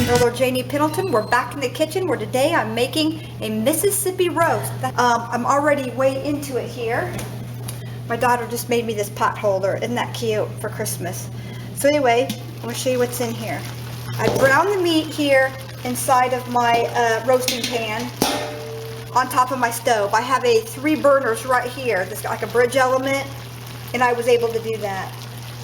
Hello, Janie Pendleton. We're back in the kitchen where today I'm making a Mississippi roast. I'm already way into it here. My daughter just made me this pot holder. Isn't that cute for Christmas? So anyway, I'm going to show you what's in here. I browned the meat here inside of my roasting pan on top of my stove. I have a 3 burners right here. This got like a bridge element, and I was able to do that.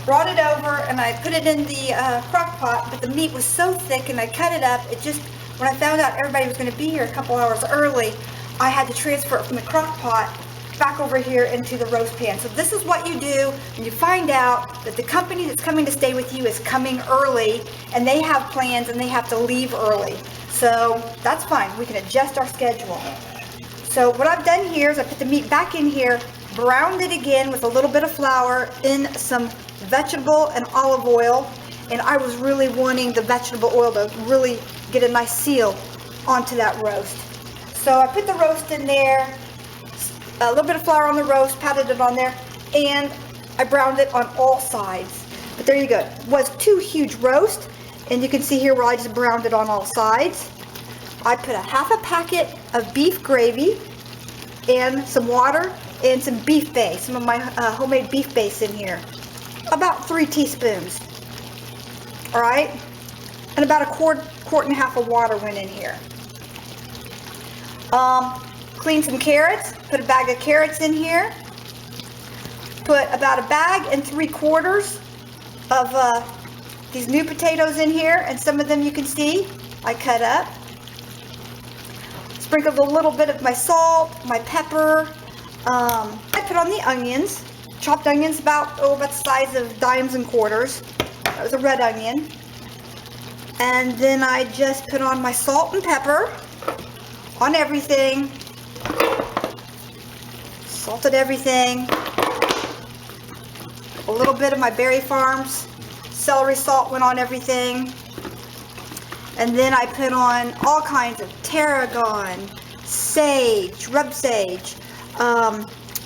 Brought it over and I put it in the crock pot, but the meat was so thick and I cut it up. It just, when I found out everybody was going to be here a couple hours early, I had to transfer it from the crock pot back over here into the roast pan. So this is what you do when you find out that the company that's coming to stay with you is coming early and they have plans and they have to leave early. So that's fine. We can adjust our schedule. So what I've done here is I put the meat back in here, browned it again with a little bit of flour in some vegetable and olive oil, and I was really wanting the vegetable oil to really get a nice seal onto that roast. So I put the roast in there, a little bit of flour on the roast, patted it on there, and I browned it on all sides. But there you go. It was 2 huge roasts, and you can see here where I just browned it on all sides. I put a half a packet of beef gravy and some water and some beef base, some of my homemade beef base in here. About 3 teaspoons. All right, and about a quart and a half of water went in here. Cleaned some carrots, put a bag of carrots in here. Put about a bag and 3/4 of these new potatoes in here, and some of them you can see I cut up. Sprinkled a little bit of my salt, my pepper. I put on the onions. Chopped onions about the size of dimes and quarters. That was a red onion. And then I just put on my salt and pepper on everything. Salted everything. A little bit of my Berry Farms celery salt went on everything. And then I put on all kinds of tarragon, sage, rub sage,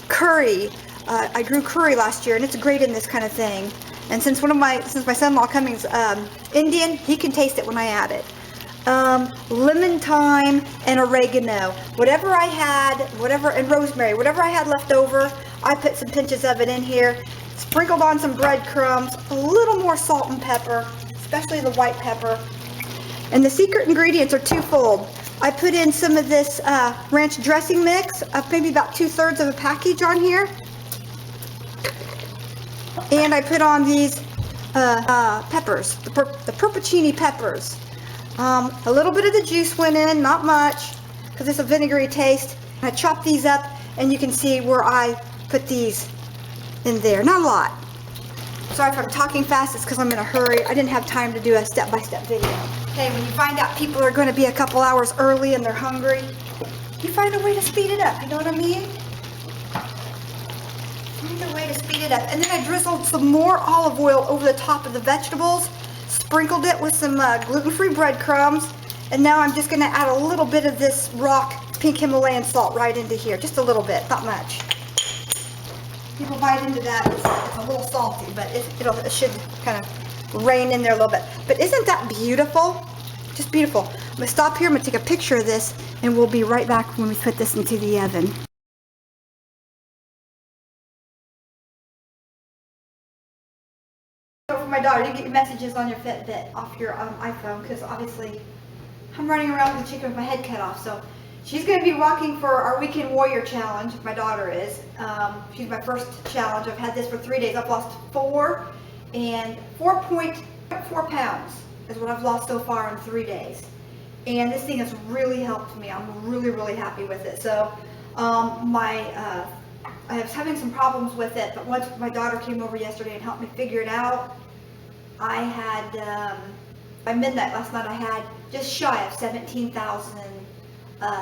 curry. I grew curry last year, and it's great in this kind of thing. And since my son-in-law Cummings Indian, he can taste it when I add it. Lemon thyme and oregano, whatever I had, and rosemary, whatever I had left over, I put some pinches of it in here. Sprinkled on some breadcrumbs, a little more salt and pepper, especially the white pepper. And the secret ingredients are twofold. I put in some of this ranch dressing mix, maybe about 2/3 of a package on here. And I put on these peppers, the purpuccini peppers. A little bit of the juice went in, not much, because it's a vinegary taste. And I chopped these up, and you can see where I put these in there. Not a lot. Sorry if I'm talking fast, it's because I'm in a hurry. I didn't have time to do a step-by-step video. Okay, when you find out people are going to be a couple hours early and they're hungry, you find a way to speed it up, you know what I mean? Find a way to speed it up. And then I drizzled some more olive oil over the top of the vegetables, sprinkled it with some gluten-free breadcrumbs, and now I'm just going to add a little bit of this rock pink Himalayan salt right into here, just a little bit, not much. People bite into that, it's a little salty, but it should kind of rain in there a little bit. But isn't that beautiful? Just beautiful. I'm going to stop here, I'm going to take a picture of this, and we'll be right back when we put this into the oven. So for my daughter, you get your messages on your Fitbit off your iPhone, because obviously I'm running around with the chicken with my head cut off. So she's going to be walking for our Weekend Warrior Challenge. My daughter is. She's my first challenge. I've had this for 3 days. I've lost 4, and 4.4 pounds is what I've lost so far in 3 days. And this thing has really helped me. I'm really, really happy with it. So I was having some problems with it, but once my daughter came over yesterday and helped me figure it out, I had, by midnight last night, I had just shy of 17,000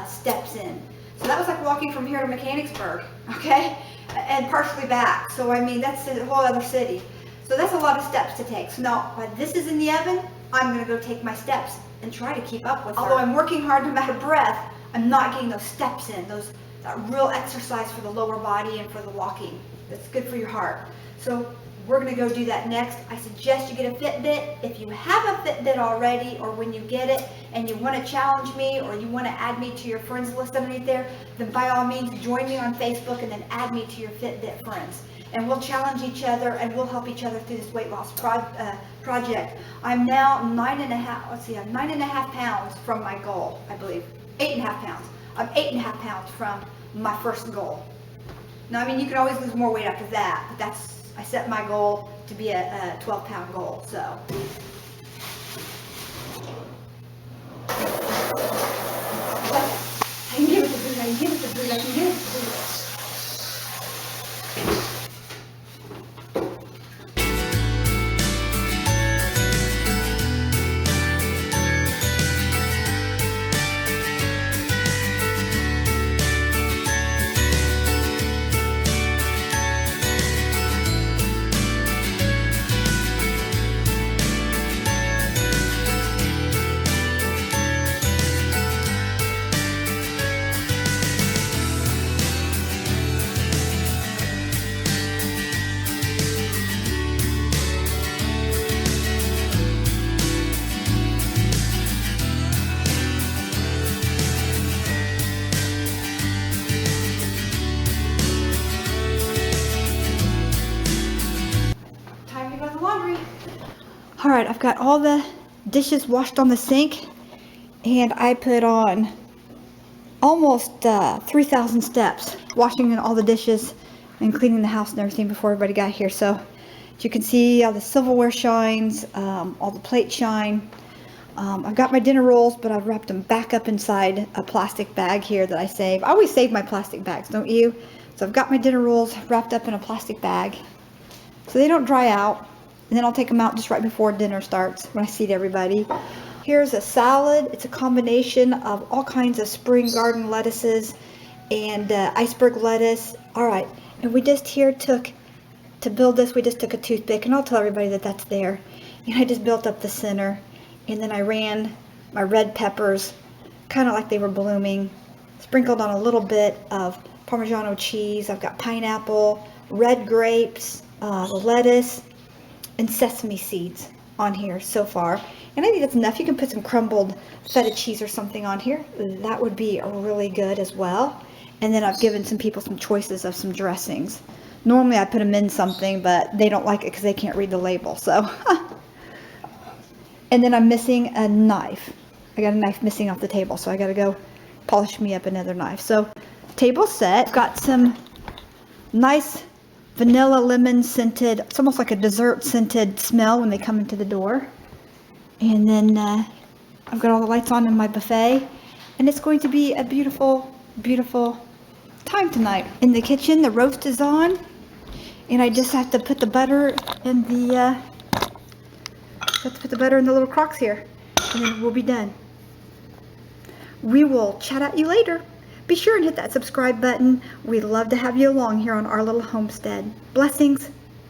steps in. So that was like walking from here to Mechanicsburg, okay? And partially back. So I mean, that's a whole other city. So that's a lot of steps to take. So now, while this is in the oven, I'm gonna go take my steps and try to keep up with her. Although I'm working hard, I'm out of breath, I'm not getting those steps in, that real exercise for the lower body and for the walking. That's good for your heart. So we're gonna go do that next. I suggest you get a Fitbit. If you have a Fitbit already, or when you get it and you wanna challenge me, or you wanna add me to your friends list underneath there, then by all means, join me on Facebook and then add me to your Fitbit friends. And we'll challenge each other and we'll help each other through this weight loss project. I'm now I'm 9.5 pounds from my goal, I believe. 8.5 pounds. I'm 8.5 pounds from my first goal. Now, I mean, you can always lose more weight after that, but I set my goal to be a 12-pound goal, so. I can give it to Boot, I can give it to Boot, I can give it to Boot. All right, I've got all the dishes washed on the sink, and I put on almost 3,000 steps washing all the dishes and cleaning the house and everything before everybody got here. So as you can see, all the silverware shines, all the plates shine. I've got my dinner rolls, but I've wrapped them back up inside a plastic bag here that I save. I always save my plastic bags, don't you? So I've got my dinner rolls wrapped up in a plastic bag so they don't dry out. And then I'll take them out just right before dinner starts when I seat everybody. Here's a salad. It's a combination of all kinds of spring garden lettuces and iceberg lettuce. All right, and we just here took, to build this, we just took a toothpick, and I'll tell everybody that that's there. And I just built up the center, and then I ran my red peppers, kind of like they were blooming, sprinkled on a little bit of Parmigiano cheese. I've got pineapple, red grapes, lettuce, and sesame seeds on here so far. And I think that's enough. You can put some crumbled feta cheese or something on here. That would be really good as well. And then I've given some people some choices of some dressings. Normally I put them in something, but they don't like it because they can't read the label. So, and then I'm missing a knife. I got a knife missing off the table, so I got to go polish me up another knife. So, table set. I've got some nice vanilla lemon scented, it's almost like a dessert scented smell when they come into the door. And then I've got all the lights on in my buffet, and it's going to be a beautiful, beautiful time tonight. In the kitchen, the roast is on, and I just have to put the butter in the little crocks here, and then we'll be done. We will chat at you later. Be sure and hit that subscribe button. We'd love to have you along here on our little homestead. Blessings.